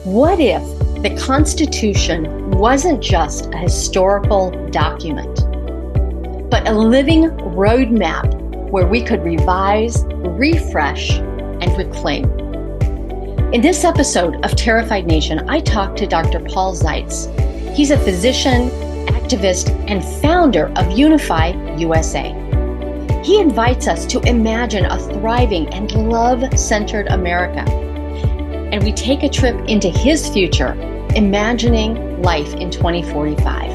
What if the Constitution wasn't just a historical document, but a living roadmap where we could revise, refresh, and reclaim? In this episode of Terrified Nation, I talked to Dr. Paul Zeitz. He's a physician, activist, and founder of Unify USA. He invites us to imagine a thriving and love-centered America. And we take a trip into his future, imagining life in 2045.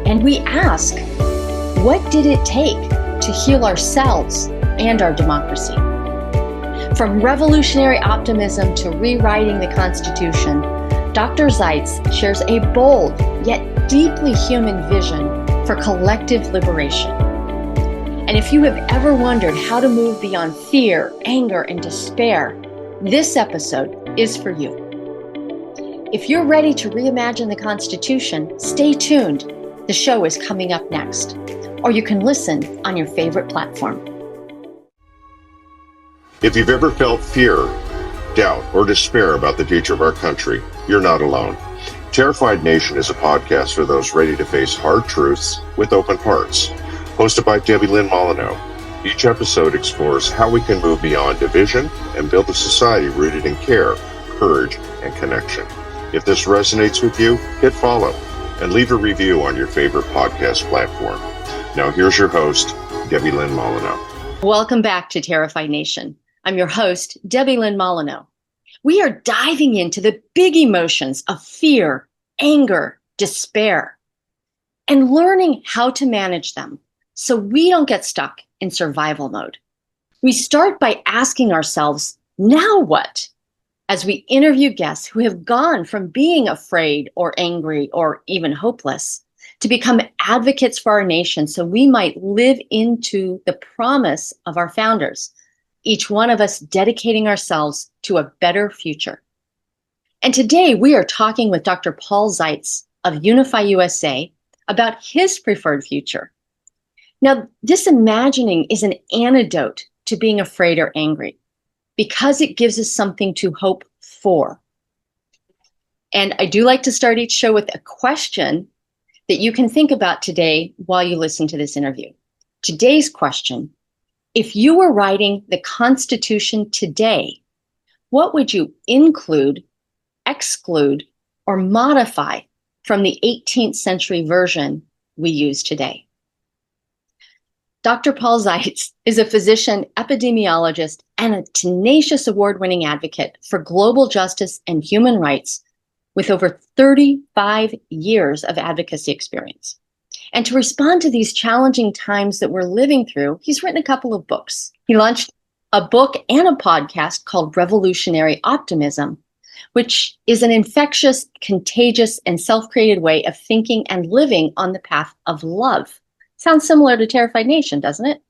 And we ask, what did it take to heal ourselves and our democracy? From revolutionary optimism to rewriting the Constitution, Dr. Zeitz shares a bold yet deeply human vision for collective liberation. And if you have ever wondered how to move beyond fear, anger, and despair, this episode is for you. If you're ready to reimagine the Constitution, stay tuned. The show is coming up next, or you can listen on your favorite platform. If you've ever felt fear, doubt, or despair about the future of our country, you're not alone. Terrified Nation is a podcast for those ready to face hard truths with open hearts. Hosted by Debilyn Molineaux. Each episode explores how we can move beyond division and build a society rooted in care, courage, and connection. If this resonates with you, hit follow and leave a review on your favorite podcast platform. Now here's your host, Debilyn Molineaux. Welcome back to Terrified Nation. I'm your host, Debilyn Molineaux. We are diving into the big emotions of fear, anger, despair, and learning how to manage them so we don't get stuck in survival mode. We start by asking ourselves, now what? As we interview guests who have gone from being afraid or angry or even hopeless to become advocates for our nation so we might live into the promise of our founders, each one of us dedicating ourselves to a better future. And today we are talking with Dr. Paul Zeitz of Unify USA about his preferred future. Now, this imagining is an antidote to being afraid or angry because it gives us something to hope for. And I do like to start each show with a question that you can think about today while you listen to this interview. Today's question: if you were writing the Constitution today, what would you include, exclude, or modify from the 18th century version we use today? Dr. Paul Zeitz is a physician, epidemiologist, and a tenacious award-winning advocate for global justice and human rights with over 35 years of advocacy experience. And to respond to these challenging times that we're living through, he's written a couple of books. He launched a book and a podcast called Revolutionary Optimism, which is an infectious, contagious, and self-created way of thinking and living on the path of love. Sounds similar to Terrified Nation, doesn't it?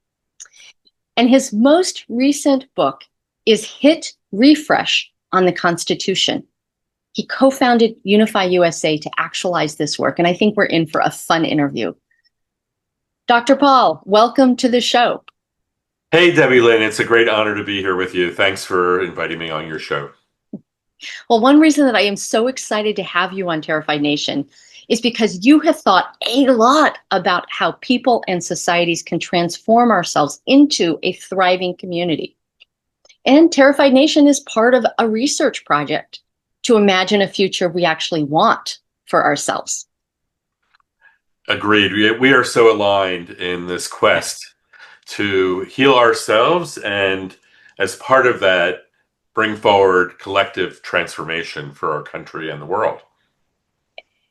And his most recent book is Hit Refresh on the Constitution. He co-founded Unify USA to actualize this work, and I think we're in for a fun interview. Dr. Paul, welcome to the show. Hey, Debilyn, it's a great honor to be here with you. Thanks for inviting me on your show. Well, one reason that I am so excited to have you on Terrified Nation is because you have thought a lot about how people and societies can transform ourselves into a thriving community. And Terrified Nation is part of a research project to imagine a future we actually want for ourselves. Agreed. We are so aligned in this quest to heal ourselves and, as part of that, bring forward collective transformation for our country and the world.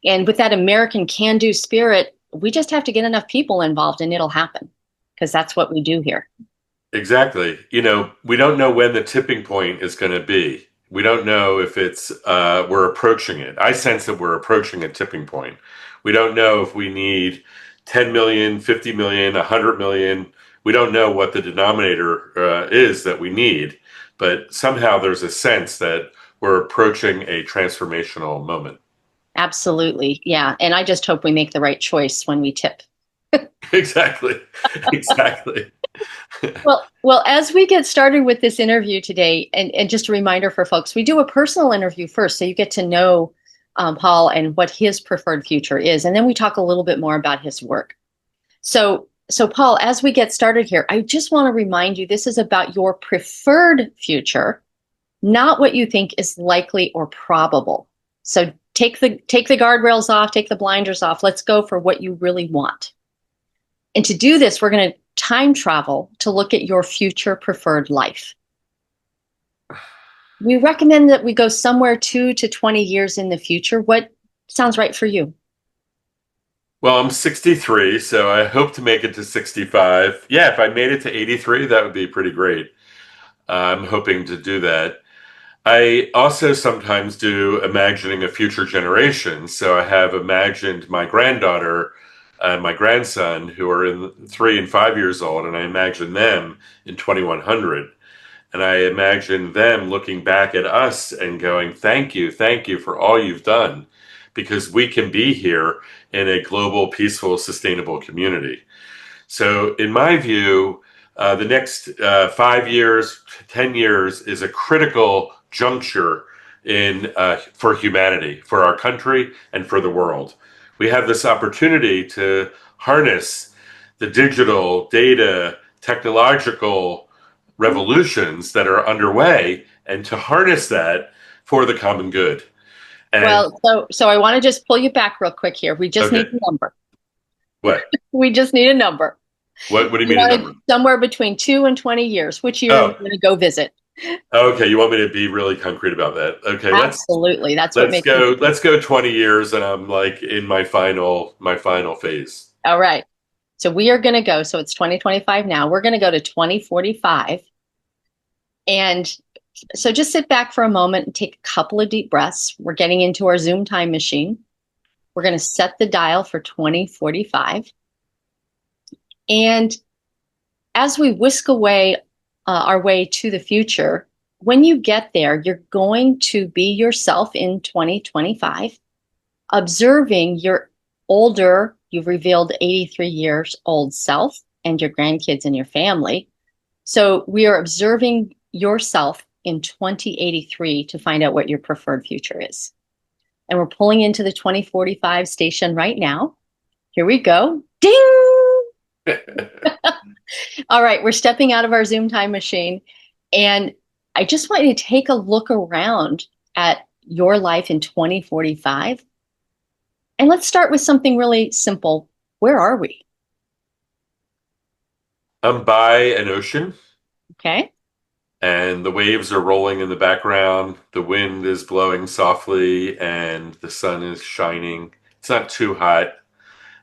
And with that American can-do spirit, we just have to get enough people involved and it'll happen, because that's what we do here. Exactly. We don't know when the tipping point is going to be. We don't know if it's we're approaching it. I sense that we're approaching a tipping point. We don't know if we need 10 million, 50 million, 100 million. We don't know what the denominator is that we need, but somehow there's a sense that we're approaching a transformational moment. Absolutely. Yeah. And I just hope we make the right choice when we tip. Exactly. Well, as we get started with this interview today, and just a reminder for folks, we do a personal interview first, so you get to know Paul and what his preferred future is, and then we talk a little bit more about his work. So Paul, as we get started here, I just want to remind you this is about your preferred future, not what you think is likely or probable. So take the guardrails off, take the blinders off. Let's go for what you really want. And to do this, we're going to time travel to look at your future preferred life. We recommend that we go somewhere 2 to 20 years in the future. What sounds right for you? Well, I'm 63, so I hope to make it to 65. Yeah, if I made it to 83, that would be pretty great. I'm hoping to do that. I also sometimes do imagining a future generation. So I have imagined my granddaughter and my grandson, who are in 3 and 5 years old, and I imagine them in 2100. And I imagine them looking back at us and going, thank you for all you've done, because we can be here in a global, peaceful, sustainable community. So in my view, the next 5 years, 10 years is a critical juncture for humanity, for our country, and for the world. We have this opportunity to harness the digital, data, technological revolutions that are underway, and to harness that for the common good. And, well, so I want to just pull you back real quick here. We just need a number. What? We just need a number. What do you mean a number? Somewhere between 2 and 20 years. Which year are you going to go visit? Okay, you want me to be really concrete about that? Okay, absolutely. Let's go 20 years, and I'm like in my final phase. All right. So we are going to go. So it's 2025 now. We're going to go to 2045, and so just sit back for a moment and take a couple of deep breaths. We're getting into our Zoom time machine. We're going to set the dial for 2045. And as we whisk away our way to the future, when you get there, you're going to be yourself in 2025, observing your older, you've revealed 83 years old self and your grandkids and your family. So we are observing yourself in 2083 to find out what your preferred future is. And we're pulling into the 2045 station right now. Here we go. Ding! All right, we're stepping out of our Zoom time machine. And I just want you to take a look around at your life in 2045. And let's start with something really simple. Where are we? I'm by an ocean. Okay. And the waves are rolling in the background. The wind is blowing softly and the sun is shining. It's not too hot.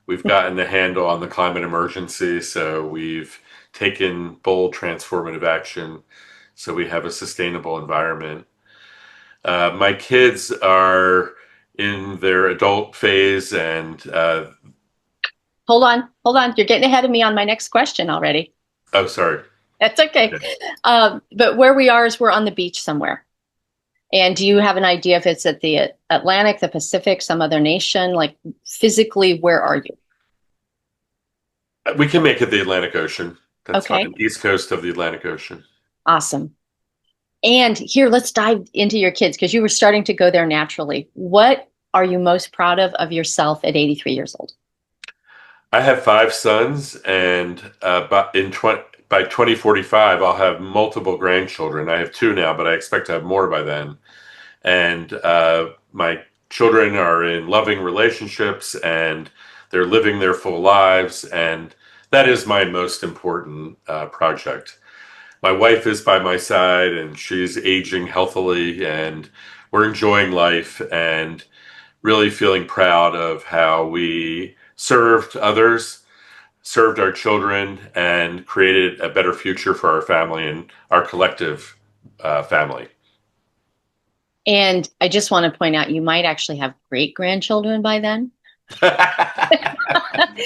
We've gotten a handle on the climate emergency, so we've taken bold transformative action so we have a sustainable environment. My kids are in their adult phase, and hold on. You're getting ahead of me on my next question already. Oh, sorry. That's okay. But where we are is we're on the beach somewhere. And do you have an idea if it's at the Atlantic, the Pacific, some other nation? Like physically, where are you? We can make it the Atlantic Ocean. That's okay. fine. East coast of the Atlantic Ocean. Awesome. And here, let's dive into your kids, because you were starting to go there naturally. What are you most proud of yourself at 83 years old? I have 5 sons, and by 2045, I'll have multiple grandchildren. I have 2 now, but I expect to have more by then. And my children are in loving relationships, and they're living their full lives, and that is my most important project. My wife is by my side, and she's aging healthily, and we're enjoying life and really feeling proud of how we served others, served our children, and created a better future for our family and our collective family. And I just want to point out, you might actually have great-grandchildren by then.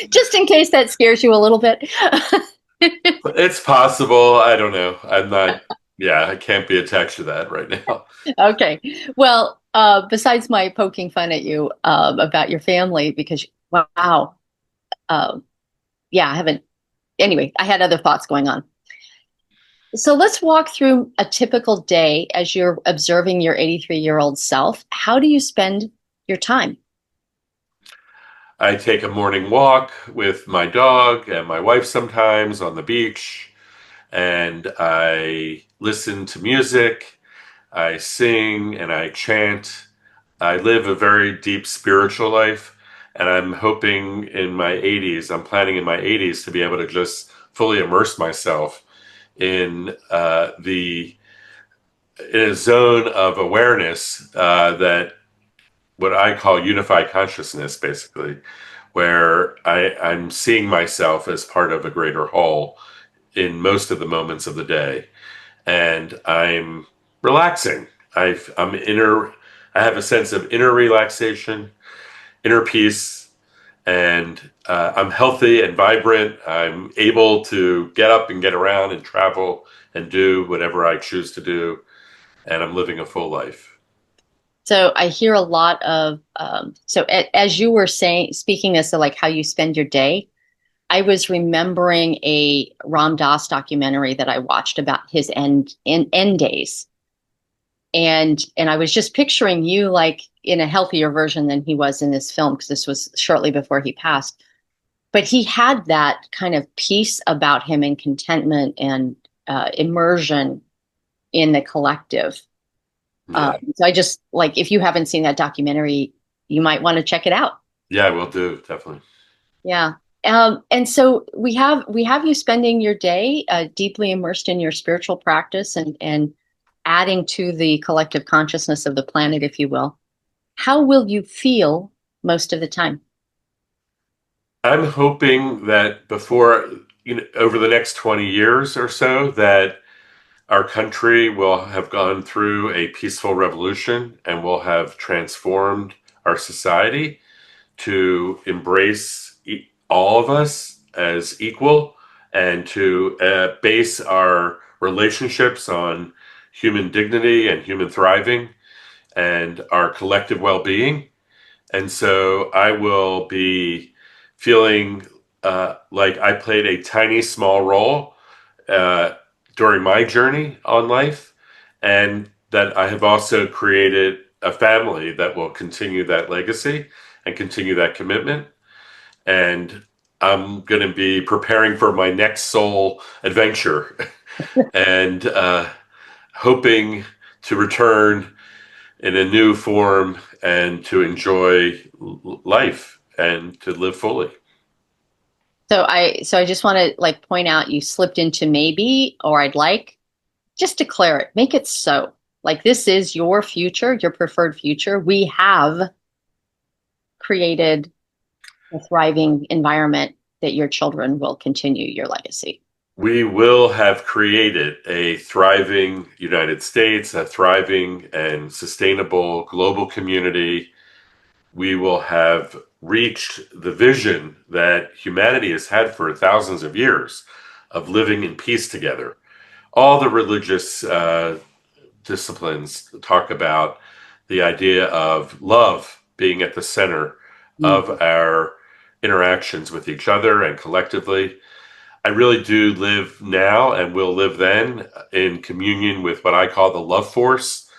Just in case that scares you a little bit. It's possible. I don't know. I'm not, I can't be attached to that right now. Okay. Well, besides my poking fun at you about your family, because wow, I haven't anyway, I had other thoughts going on. So let's walk through a typical day as you're observing your 83-year-old self. How do you spend your time? I take a morning walk with my dog and my wife sometimes on the beach, and I listen to music, I sing and I chant. I live a very deep spiritual life, and I'm hoping in my 80s, I'm planning in my 80s to be able to just fully immerse myself in in a zone of awareness that what I call unified consciousness, basically, where I'm seeing myself as part of a greater whole in most of the moments of the day, and I'm relaxing. I have a sense of inner relaxation, inner peace, and I'm healthy and vibrant. I'm able to get up and get around and travel and do whatever I choose to do, and I'm living a full life. So I hear a lot of, as you were speaking as to like how you spend your day, I was remembering a Ram Dass documentary that I watched about his end days. And I was just picturing you like in a healthier version than he was in this film, because this was shortly before he passed. But he had that kind of peace about him and contentment and immersion in the collective. Yeah. So I just like, if you haven't seen that documentary, you might want to check it out. Yeah, will do, definitely. Yeah. And so we have you spending your day deeply immersed in your spiritual practice and adding to the collective consciousness of the planet, if you will. How will you feel most of the time? I'm hoping that over the next 20 years or so, that our country will have gone through a peaceful revolution and will have transformed our society to embrace all of us as equal, and to base our relationships on human dignity and human thriving and our collective well-being. And so I will be feeling like I played a tiny, small role during my journey on life, and that I have also created a family that will continue that legacy and continue that commitment. And I'm going to be preparing for my next soul adventure and hoping to return in a new form and to enjoy life and to live fully. So I just want to like point out, you slipped into maybe, or I'd like. Just declare it, make it so. Like, this is your future, your preferred future. We have created a thriving environment that your children will continue your legacy. We will have created a thriving United States, a thriving and sustainable global community. We will have reached the vision that humanity has had for thousands of years of living in peace together. All the religious disciplines talk about the idea of love being at the center of our interactions with each other and collectively. I really do live now and will live then in communion with what I call the love force,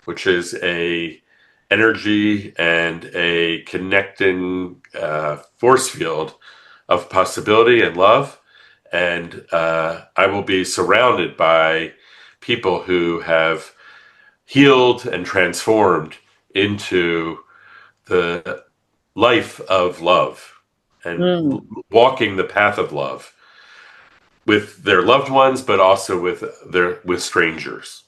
which is a energy and a connecting force field of possibility and love. And I will be surrounded by people who have healed and transformed into the life of love and walking the path of love with their loved ones, but also with strangers.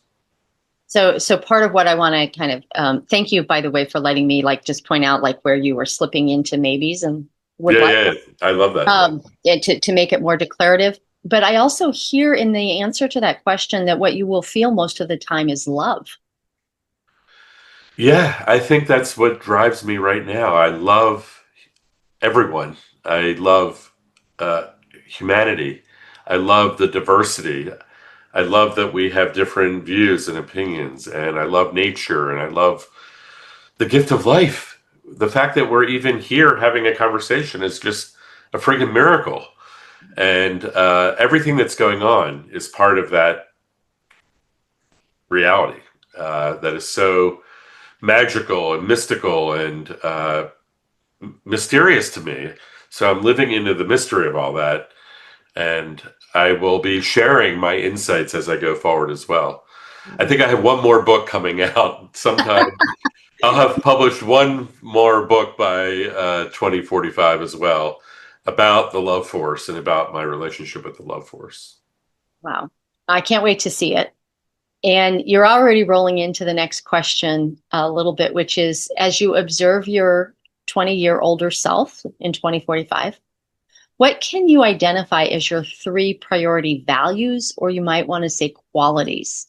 So part of what I want to kind of thank you, by the way, for letting me like just point out like where you were slipping into maybes, and I love that. To make it more declarative. But I also hear in the answer to that question that what you will feel most of the time is love. Yeah, I think that's what drives me right now. I love everyone. I love humanity. I love the diversity. I love that we have different views and opinions, and I love nature, and I love the gift of life. The fact that we're even here having a conversation is just a friggin' miracle. And everything that's going on is part of that reality that is so magical and mystical and mysterious to me. So I'm living into the mystery of all that. And I will be sharing my insights as I go forward as well. I think I have one more book coming out sometime. I'll have published one more book by 2045 as well about the love force and about my relationship with the love force. Wow. I can't wait to see it. And you're already rolling into the next question a little bit, which is, as you observe your 20-year older self in 2045, what can you identify as your 3 priority values, or you might want to say qualities?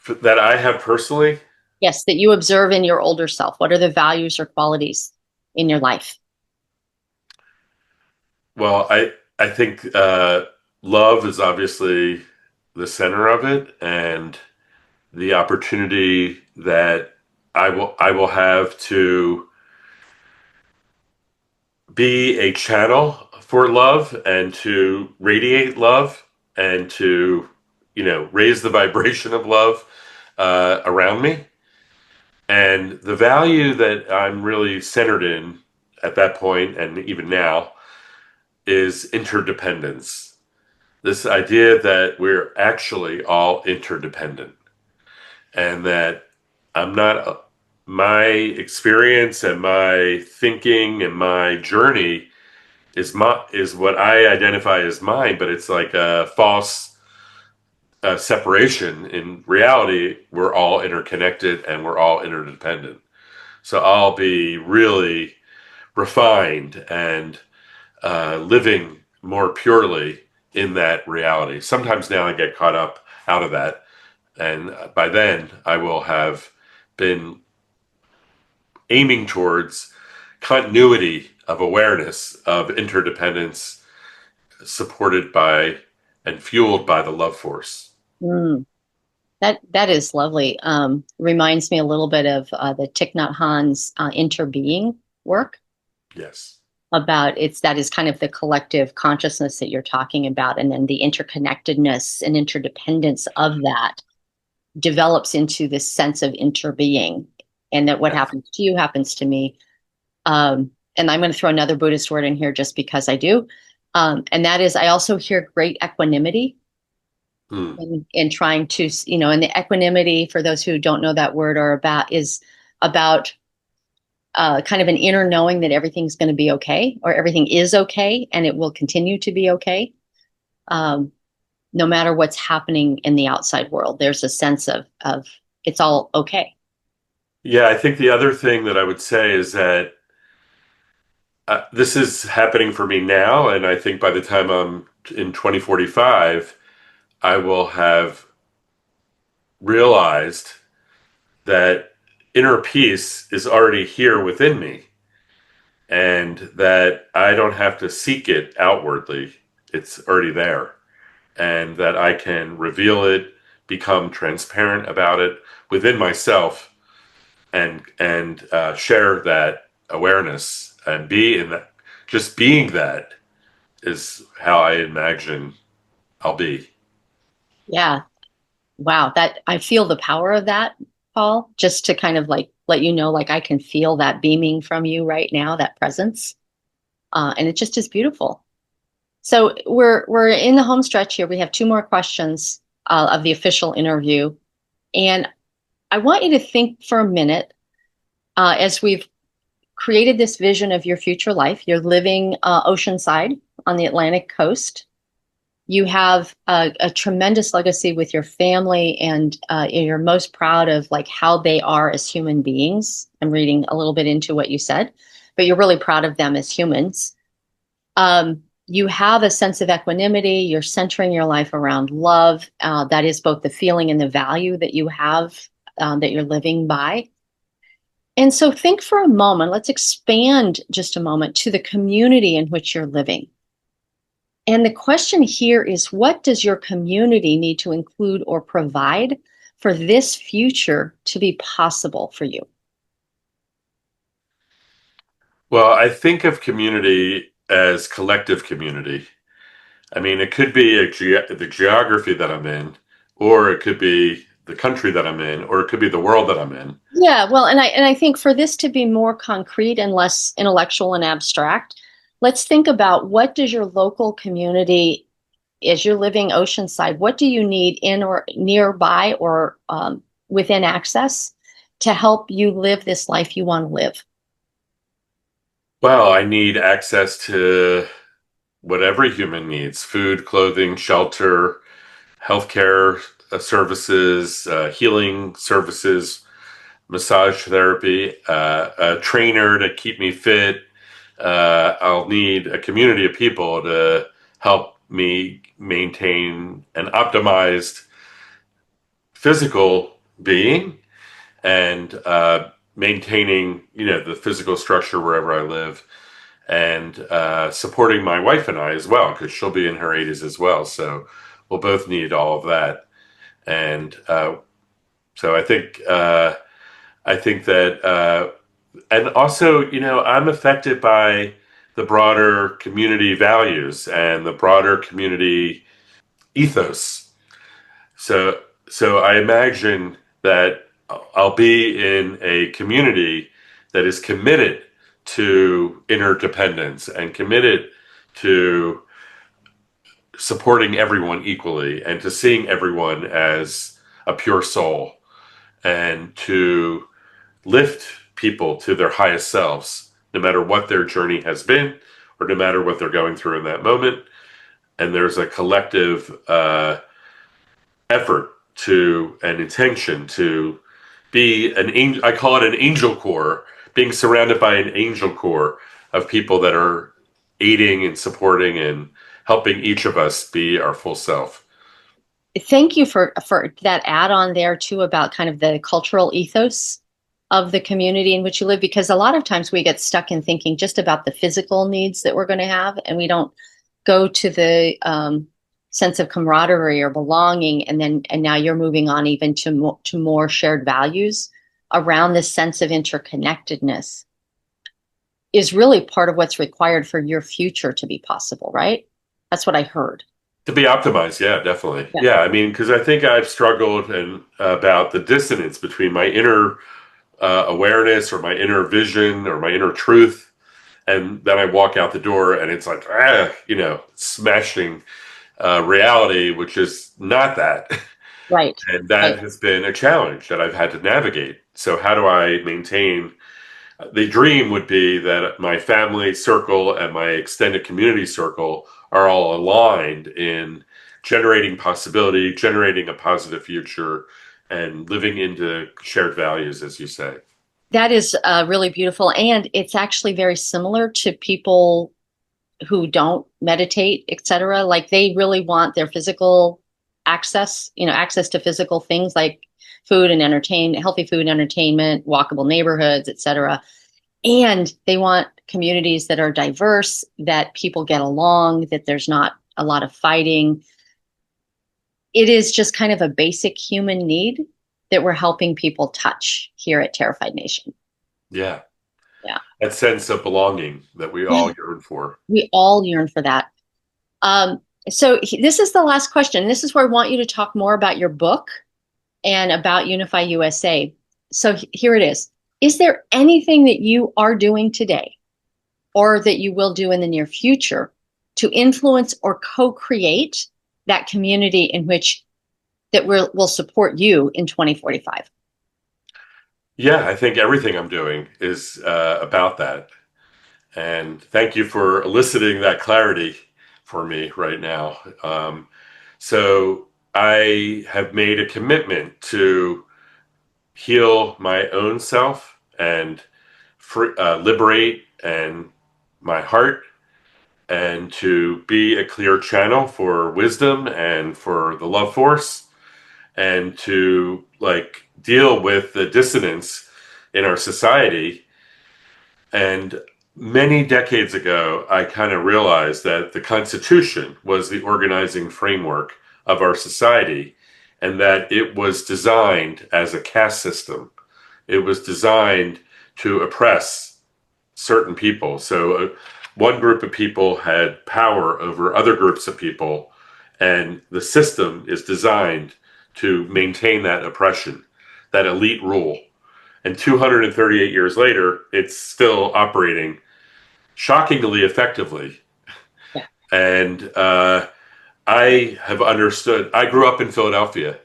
That I have personally? Yes, that you observe in your older self. What are the values or qualities in your life? Well, I think love is obviously the center of it, and the opportunity that I will have to be a channel for love and to radiate love and to raise the vibration of love around me. And the value that I'm really centered in at that point and even now is interdependence. This idea that we're actually all interdependent, and that I'm not my experience and my thinking and my journey is what I identify as mine, but it's like a false separation. In reality, we're all interconnected and we're all interdependent. So I'll be really refined and living more purely in that reality. Sometimes now I get caught up out of that, and by then I will have been aiming towards continuity of awareness of interdependence, supported by and fueled by the love force. Mm, that is lovely. Reminds me a little bit of the Thich Nhat Hanh's interbeing work. Yes. About that is kind of the collective consciousness that you're talking about, and then the interconnectedness and interdependence of that develops into this sense of interbeing, and that what happens to you happens to me. And I'm going to throw another Buddhist word in here just because I do, and that is, I also hear great equanimity. In trying to, and the equanimity, for those who don't know that word, is about kind of an inner knowing that everything's going to be okay, or everything is okay, and it will continue to be okay. No matter what's happening in the outside world, there's a sense of it's all okay. Yeah, I think the other thing that I would say is that this is happening for me now, and I think by the time I'm in 2045, I will have realized that inner peace is already here within me, and that I don't have to seek it outwardly. It's already there, and that I can reveal it, become transparent about it within myself, and share that awareness and be in that. Just being that is how I imagine I'll be. Yeah. Wow. That I feel the power of that, Paul, just to kind of like let you know, like I can feel that beaming from you right now, that presence. And it just is beautiful. So we're in the home stretch here. We have 2 more questions of the official interview. And I want you to think for a minute, as we've created this vision of your future life. You're living oceanside on the Atlantic coast. You have a tremendous legacy with your family, and you're most proud of like how they are as human beings. I'm reading a little bit into what you said, but you're really proud of them as humans. You have a sense of equanimity. You're centering your life around love. That is both the feeling and the value that you have, that you're living by. And so think for a moment, let's expand just a moment to the community in which you're living. And the question here is, what does your community need to include or provide for this future to be possible for you? Well, I think of community as collective community. I mean, it could be the geography that I'm in, or it could be the country that I'm in, or it could be the world that I'm in. Yeah, well, and I think for this to be more concrete and less intellectual and abstract, let's think about what does your local community, as you're living oceanside, what do you need in or nearby or within access to help you live this life you want to live? Well, I need access to what every human needs: food, clothing, shelter, healthcare services, healing services, massage therapy, a trainer to keep me fit. I'll need a community of people to help me maintain an optimized physical being and maintaining, the physical structure wherever I live, and supporting my wife and I as well, because she'll be in her 80s as well. So we'll both need all of that. And so I think that, and also, I'm affected by the broader community values and the broader community ethos. So, so I imagine that I'll be in a community that is committed to interdependence and committed to supporting everyone equally and to seeing everyone as a pure soul and to lift people to their highest selves, no matter what their journey has been or no matter what they're going through in that moment. And there's a collective effort to an intention to be an angel. I call it an angel corps, being surrounded by an angel corps of people that are aiding and supporting and helping each of us be our full self. Thank you for that add on there too about kind of the cultural ethos of the community in which you live, because a lot of times we get stuck in thinking just about the physical needs that we're going to have, and we don't go to the sense of camaraderie or belonging, and now you're moving on even to more shared values around this sense of interconnectedness is really part of what's required for your future to be possible, right? That's what I heard. To be optimized, yeah, definitely. Yeah. Yeah, I mean, because I think I've struggled and about the dissonance between my inner awareness or my inner vision or my inner truth, and then I walk out the door and it's like, smashing reality, which is not that. Right. And that has been a challenge that I've had to navigate. So how do I maintain? The dream would be that my family circle and my extended community circle are all aligned in generating possibility, generating a positive future, and living into shared values, as you say. That is really beautiful. And it's actually very similar to people who don't meditate, etc. Like they really want their physical access, access to physical things like food and entertainment, healthy food and entertainment, walkable neighborhoods, etc. And they want communities that are diverse, that people get along, that there's not a lot of fighting. It is just kind of a basic human need that we're helping people touch here at Terrified Nation. Yeah. Yeah. That sense of belonging that we all yearn for. We all yearn for that. So this is the last question. This is where I want you to talk more about your book and about Unify USA. So here it is. Is there anything that you are doing today or that you will do in the near future to influence or co-create that community in which that will support you in 2045? Yeah, I think everything I'm doing is about that. And thank you for eliciting that clarity for me right now. So I have made a commitment to heal my own self and liberate and my heart, and to be a clear channel for wisdom and for the love force, and to deal with the dissonance in our society. And many decades ago, I kind of realized that the Constitution was the organizing framework of our society, and that it was designed as a caste system. It was designed to oppress certain people. So one group of people had power over other groups of people, and the system is designed to maintain that oppression, that elite rule. And 238 years later, it's still operating shockingly effectively. Yeah. And I have understood, I grew up in Philadelphia.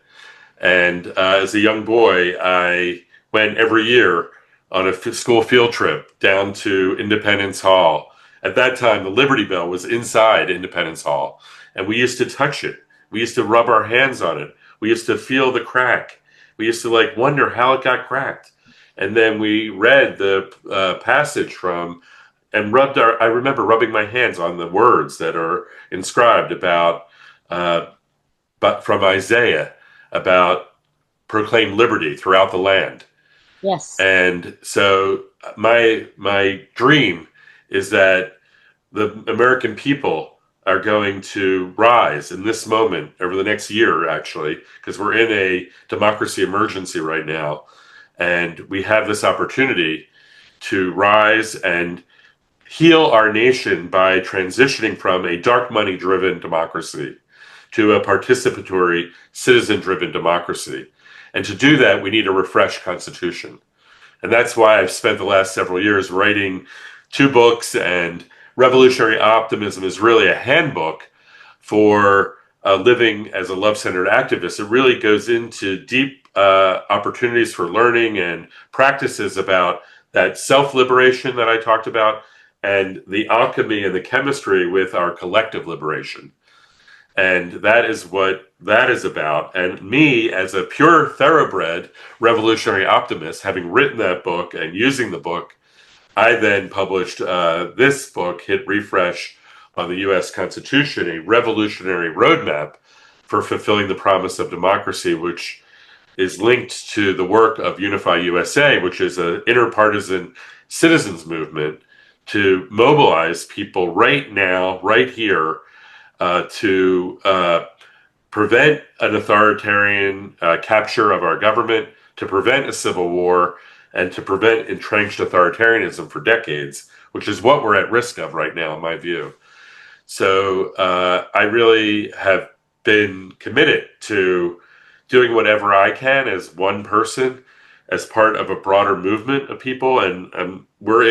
And as a young boy, I went every year on a school field trip down to Independence Hall. At that time, the Liberty Bell was inside Independence Hall, and we used to touch it. We used to rub our hands on it. We used to feel the crack. We used to wonder how it got cracked. And then we read the passage from and I remember rubbing my hands on the words that are inscribed about, but from Isaiah, about proclaim liberty throughout the land. Yes. And so my dream is that the American people are going to rise in this moment over the next year, actually, because we're in a democracy emergency right now. And we have this opportunity to rise and heal our nation by transitioning from a dark money driven democracy to a participatory citizen driven democracy. And to do that, we need a refreshed constitution. And that's why I've spent the last several years writing 2 books, and Revolutionary Optimism is really a handbook for living as a love-centered activist. It really goes into deep opportunities for learning and practices about that self-liberation that I talked about, and the alchemy and the chemistry with our collective liberation. And that is what that is about. And me, as a pure thoroughbred revolutionary optimist, having written that book and using the book, I then published this book, Hit Refresh on the U.S. Constitution, a revolutionary roadmap for fulfilling the promise of democracy, which is linked to the work of Unify USA, which is an interpartisan citizens movement to mobilize people right now, right here, to prevent an authoritarian capture of our government, to prevent a civil war, and to prevent entrenched authoritarianism for decades, which is what we're at risk of right now, in my view. So I really have been committed to doing whatever I can as one person, as part of a broader movement of people, and we're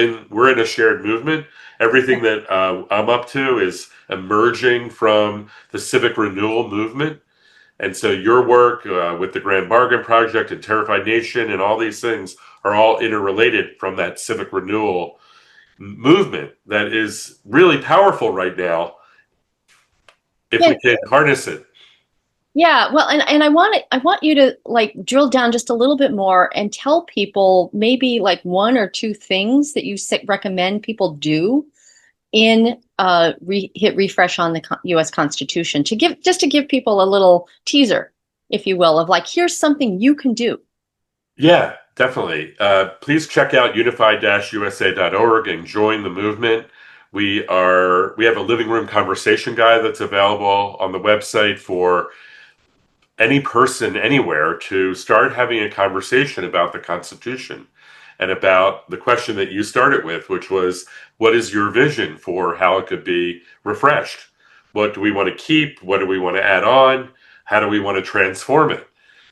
in a shared movement. Everything that I'm up to is emerging from the civic renewal movement, and so your work with the Grand Bargain Project and Terrified Nation and all these things are all interrelated from that civic renewal movement that is really powerful right now if we can harness it. Yeah, well, and I want you to drill down just a little bit more and tell people maybe 1 or 2 things that you recommend people do in hit refresh on the U.S. Constitution to give people a little teaser, if you will, of here's something you can do. Yeah, definitely. Please check out unify-usa.org and join the movement. We have a living room conversation guide that's available on the website for any person anywhere to start having a conversation about the Constitution and about the question that you started with, which was, what is your vision for how it could be refreshed? What do we want to keep? What do we want to add on? How do we want to transform it?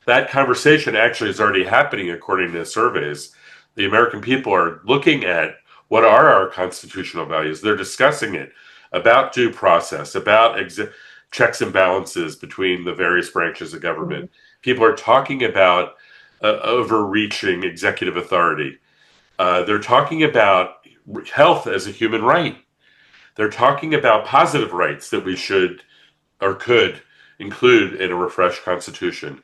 That conversation actually is already happening according to surveys. The American people are looking at what are our constitutional values. They're discussing it about due process, about checks and balances between the various branches of government. Mm-hmm. People are talking about overreaching executive authority. They're talking about health as a human right. They're talking about positive rights that we should or could include in a refreshed constitution.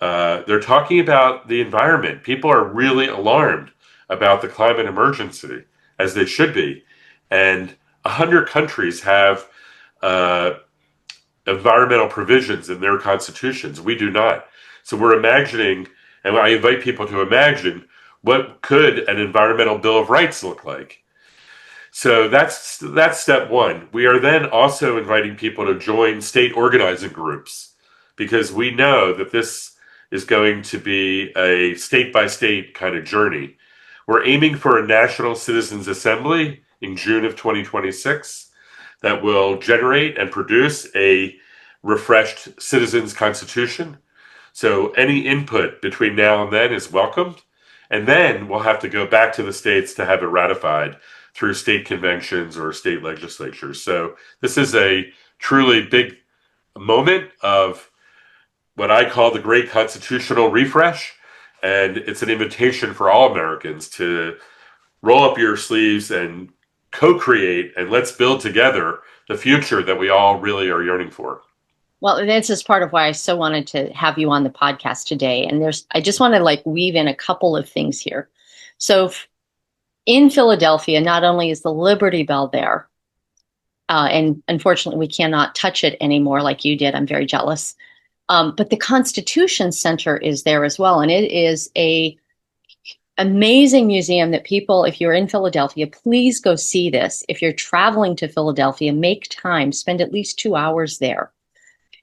They're talking about the environment. People are really alarmed about the climate emergency, as they should be. And 100 countries have environmental provisions in their constitutions. We do not. So we're imagining, and I invite people to imagine, what could an environmental Bill of Rights look like? So that's step 1. We are then also inviting people to join state organizing groups, because we know that this is going to be a state by state kind of journey. We're aiming for a national citizens assembly in June of 2026 that will generate and produce a refreshed Citizens Constitution. So any input between now and then is welcomed. And then we'll have to go back to the states to have it ratified through state conventions or state legislatures. So this is a truly big moment of what I call the great constitutional refresh. And it's an invitation for all Americans to roll up your sleeves and co-create, and let's build together the future that we all really are yearning for. Well, this is part of why I so wanted to have you on the podcast today. And I just want to weave in a couple of things here. So in Philadelphia, not only is the Liberty Bell there, and unfortunately we cannot touch it anymore like you did. I'm very jealous. But the Constitution Center is there as well. And it is a amazing museum that people, if you're in Philadelphia, please go see this. If you're traveling to Philadelphia, make time, spend at least 2 hours there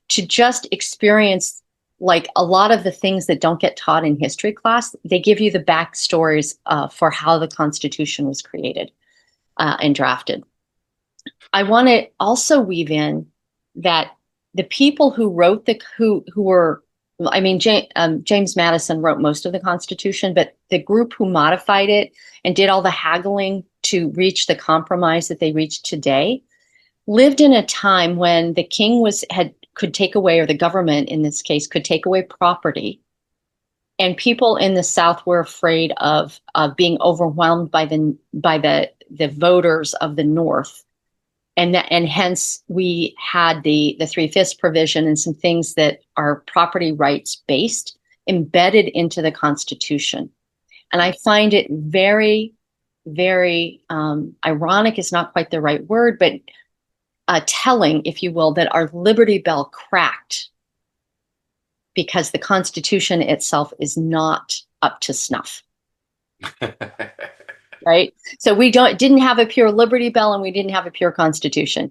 to just experience a lot of the things that don't get taught in history class. They give you the backstories for how the Constitution was created and drafted. I want to also weave in that the people who wrote James Madison wrote most of the Constitution, but the group who modified it and did all the haggling to reach the compromise that they reached today lived in a time when the king could take away, or the government in this case could take away property, and people in the South were afraid of being overwhelmed by the voters of the North. And hence we had the 3/5 provision and some things that are property rights based embedded into the Constitution. And I find it very, very ironic is not quite the right word, but telling, if you will, that our Liberty Bell cracked because the Constitution itself is not up to snuff. Right? So we didn't have a pure Liberty Bell and we didn't have a pure Constitution.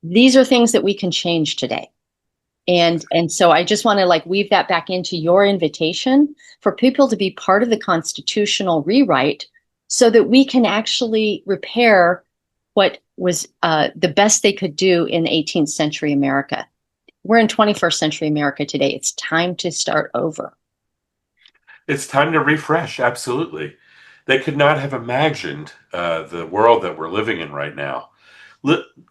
These are things that we can change today. And so I just want to weave that back into your invitation for people to be part of the constitutional rewrite so that we can actually repair what was the best they could do in 18th century America. We're in 21st century America today. It's time to start over. It's time to refresh. Absolutely. They could not have imagined the world that we're living in right now.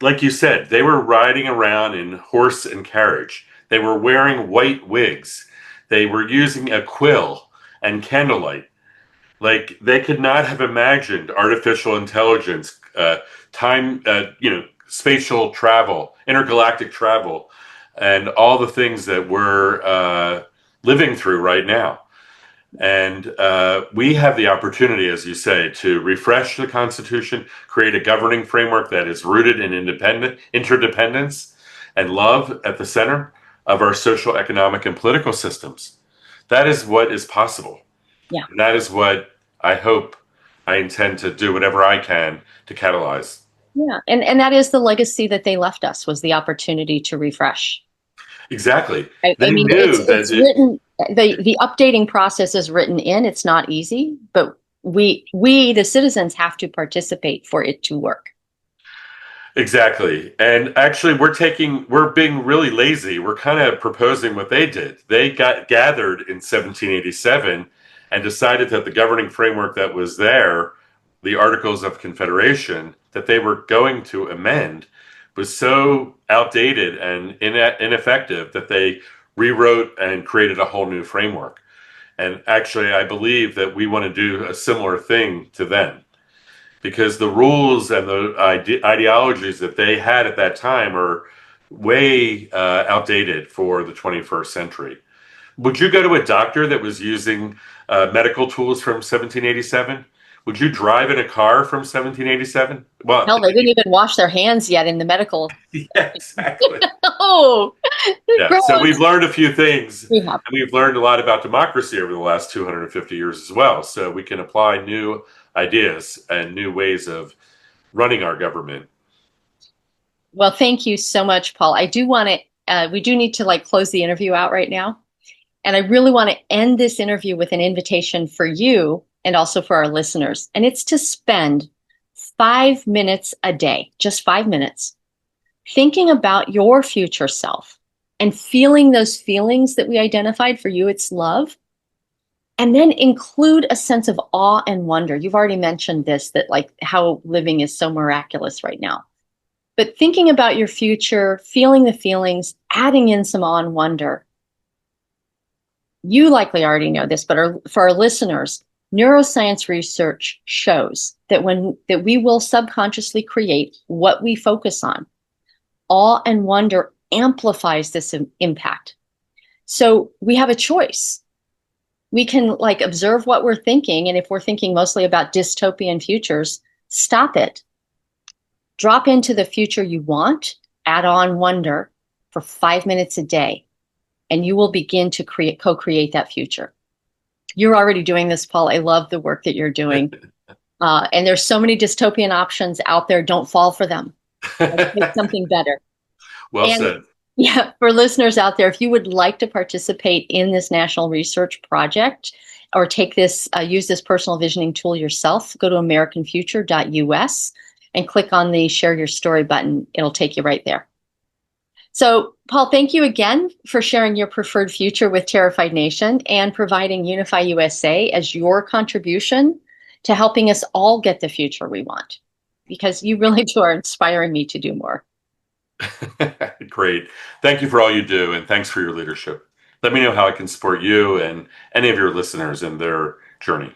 Like you said, they were riding around in horse and carriage. They were wearing white wigs. They were using a quill and candlelight. They could not have imagined artificial intelligence, spatial travel, intergalactic travel, and all the things that we're living through right now. And we have the opportunity, as you say, to refresh the Constitution, create a governing framework that is rooted in interdependence and love at the center of our social, economic, and political systems. That is what is possible. Yeah. And that is what I intend to do whatever I can to catalyze. Yeah. And that is the legacy that they left us, was the opportunity to refresh. Exactly. It's written. The updating process is written in. It's not easy, but we the citizens have to participate for it to work. Exactly. And actually we're being really lazy. We're kind of proposing what they did. They got gathered in 1787 and decided that the governing framework that was there, the Articles of Confederation, that they were going to amend, was so outdated and ineffective that they rewrote and created a whole new framework. And actually, I believe that we want to do a similar thing to them, because the rules and the ideologies that they had at that time are way outdated for the 21st century. Would you go to a doctor that was using medical tools from 1787? Would you drive in a car from 1787? Well, no, they didn't even wash their hands yet in the medical. Yeah, exactly. Oh, yeah. So we've learned a few things. We have. And we've learned a lot about democracy over the last 250 years as well. So we can apply new ideas and new ways of running our government. Well, thank you so much, Paul. I do want to, we do need to close the interview out right now. And I really want to end this interview with an invitation for you and also for our listeners. And it's to spend 5 minutes a day, just 5 minutes, thinking about your future self and feeling those feelings that we identified. For you, it's love. And then include a sense of awe and wonder. You've already mentioned this, that like how living is so miraculous right now. But thinking about your future, feeling the feelings, adding in some awe and wonder. You likely already know this, but for our listeners, neuroscience research shows that that we will subconsciously create what we focus on. Awe and wonder amplifies this impact. So we have a choice. We can like observe what we're thinking. And if we're thinking mostly about dystopian futures, stop it. Drop into the future you want, add on wonder for 5 minutes a day, and you will begin to co-create that future. You're already doing this, Paul. I love the work that you're doing. And there's so many dystopian options out there. Don't fall for them. Make something better. Well said. Yeah, for listeners out there, if you would like to participate in this national research project or take this, use this personal visioning tool yourself, go to americanfuture.us and click on the share your story button. It'll take you right there. So, Paul, thank you again for sharing your preferred future with Terrified Nation and providing Unify USA as your contribution to helping us all get the future we want, because you really are inspiring me to do more. Great. Thank you for all you do, and thanks for your leadership. Let me know how I can support you and any of your listeners in their journey.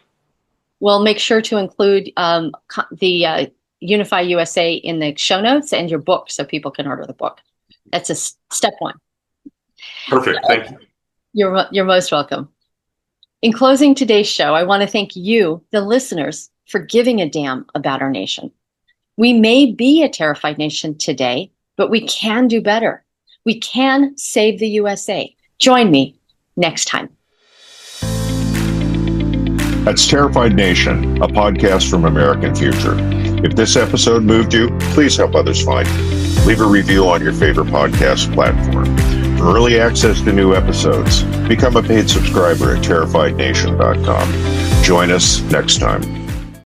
We'll make sure to include the Unify USA in the show notes and your book so people can order the book. That's a step one. Perfect. Thank you. You're most welcome. In closing today's show, I want to thank you, the listeners, for giving a damn about our nation. We may be a terrified nation today, but we can do better. We can save the USA. Join me next time. That's Terrified Nation, a podcast from American Future. If this episode moved you, please help others find it. Leave a review on your favorite podcast platform. For early access to new episodes, become a paid subscriber at terrifiednation.com. Join us next time.